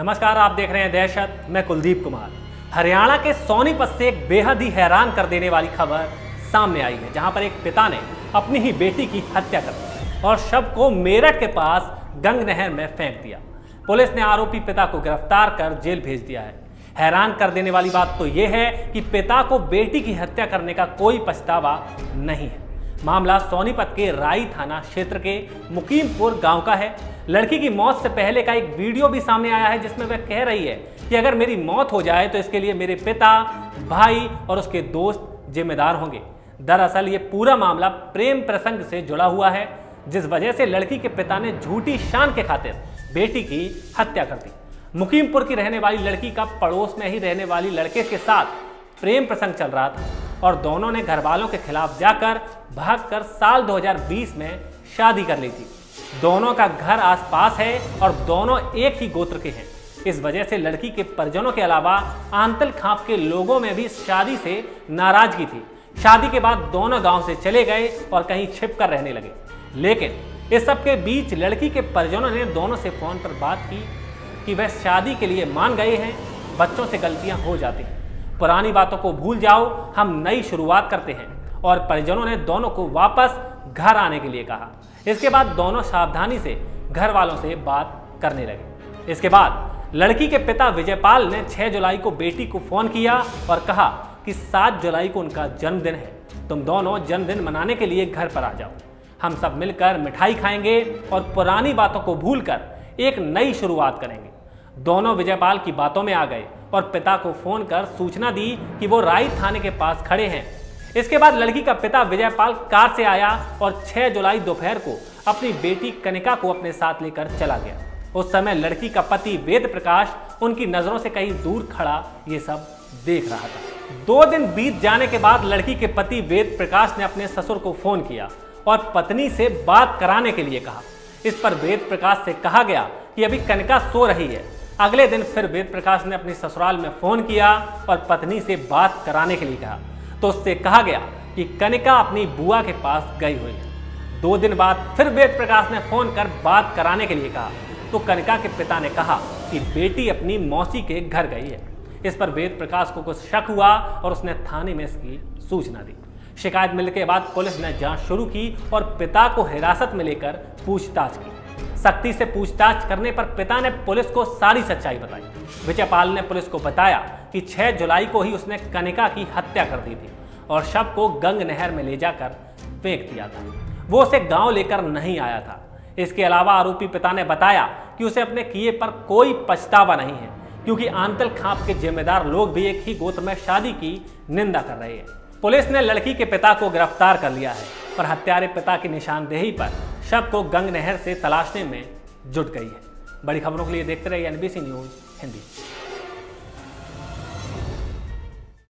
नमस्कार, आप देख रहे हैं दहशत। मैं कुलदीप कुमार। हरियाणा के सोनीपत से एक बेहद ही हैरान कर देने वाली खबर सामने आई है, जहां पर एक पिता ने अपनी ही बेटी की हत्या कर दी और शव को मेरठ के पास गंग नहर में फेंक दिया। पुलिस ने आरोपी पिता को गिरफ्तार कर जेल भेज दिया है। हैरान कर देने वाली बात तो यह है कि पिता को बेटी की हत्या करने का कोई पछतावा नहीं है। मामला सोनीपत के राई थाना क्षेत्र के मुकीमपुर गांव का है। लड़की की मौत से पहले का एक वीडियो भी सामने आया है, जिसमें वह कह रही है कि अगर मेरी मौत हो जाए तो इसके लिए मेरे पिता, भाई और उसके दोस्त जिम्मेदार होंगे। दरअसल ये पूरा मामला प्रेम प्रसंग से जुड़ा हुआ है, जिस वजह से लड़की के पिता ने झूठी शान के खातिर बेटी की हत्या कर दी। मुकीमपुर की रहने वाली लड़की का पड़ोस में ही रहने वाली लड़के के साथ प्रेम प्रसंग चल रहा था और दोनों ने घर वालों के खिलाफ जाकर भागकर साल 2020 में शादी कर ली थी। दोनों का घर आसपास है और दोनों एक ही गोत्र के हैं। इस वजह से लड़की के परिजनों के अलावा आंतल खाप के लोगों में भी शादी से नाराजगी थी। शादी के बाद दोनों गांव से चले गए और कहीं छिप कर रहने लगे। लेकिन इस सब के बीच लड़की के परिजनों ने दोनों से फोन पर बात की कि वह शादी के लिए मान गए हैं, बच्चों से गलतियां हो जाती हैं, पुरानी बातों को भूल जाओ, हम नई शुरुआत करते हैं। और परिजनों ने दोनों को वापस घर आने के लिए कहा। इसके बाद दोनों सावधानी से घर वालों से बात करने लगे। इसके बाद लड़की के पिता विजयपाल ने 6 जुलाई को बेटी को फोन किया और कहा कि 7 जुलाई को उनका जन्मदिन है, तुम दोनों जन्मदिन मनाने के लिए घर पर आ जाओ। हम सब मिलकर मिठाई खाएंगे और पुरानी बातों को भूलकर एक नई शुरुआत करेंगे। दोनों विजयपाल की बातों में आ गए और पिता को फोन कर सूचना दी कि वो राई थाने के पास खड़े हैं। इसके बाद लड़की का पिता विजयपाल कार से आया और 6 जुलाई दोपहर को अपनी बेटी कनिका को अपने साथ लेकर चला गया। उस समय लड़की का पति वेद प्रकाश उनकी नजरों से कहीं दूर खड़ा ये सब देख रहा था। 2 दिन बीत जाने के बाद लड़की के पति वेद प्रकाश ने अपने ससुर को फोन किया और पत्नी से बात कराने के लिए कहा। इस पर वेद प्रकाश से कहा गया कि अभी कनिका सो रही है। अगले दिन फिर वेद प्रकाश ने अपनी ससुराल में फोन किया और पत्नी से बात कराने के लिए कहा, तो उससे कहा गया कि कनिका अपनी बुआ के पास गई हुई है। 2 दिन बाद फिर वेद प्रकाश ने फोन कर बात कराने के लिए कहा, तो कनिका के पिता ने कहा कि बेटी अपनी मौसी के घर गई है। इस पर वेद प्रकाश को कुछ शक हुआ और उसने थाने में इसकी सूचना दी। शिकायत मिलने के बाद पुलिस ने जांच शुरू की और पिता को हिरासत में लेकर पूछताछ की। सख्ती से पूछताछ करने पर पिता ने पुलिस को सारी सच्चाई बताई। विजयपाल ने पुलिस को बताया कि 6 जुलाई को ही उसने कनिका की हत्या कर दी थी और शव को गंग नहर में ले जाकर फेंक दिया था। वो उसे गांव लेकर नहीं आया था। इसके अलावा आरोपी पिता ने बताया कि उसे अपने किए पर कोई पछतावा नहीं है, क्योंकि आंतल खाप के जिम्मेदार लोग भी एक ही गोत्र में शादी की निंदा कर रहे हैं। पुलिस ने लड़की के पिता को गिरफ्तार कर लिया है और हत्यारे पिता की निशानदेही पर शव को गंग नहर से तलाशने में जुट गई है। बड़ी खबरों के लिए देखते रहिए NBC न्यूज़ हिंदी।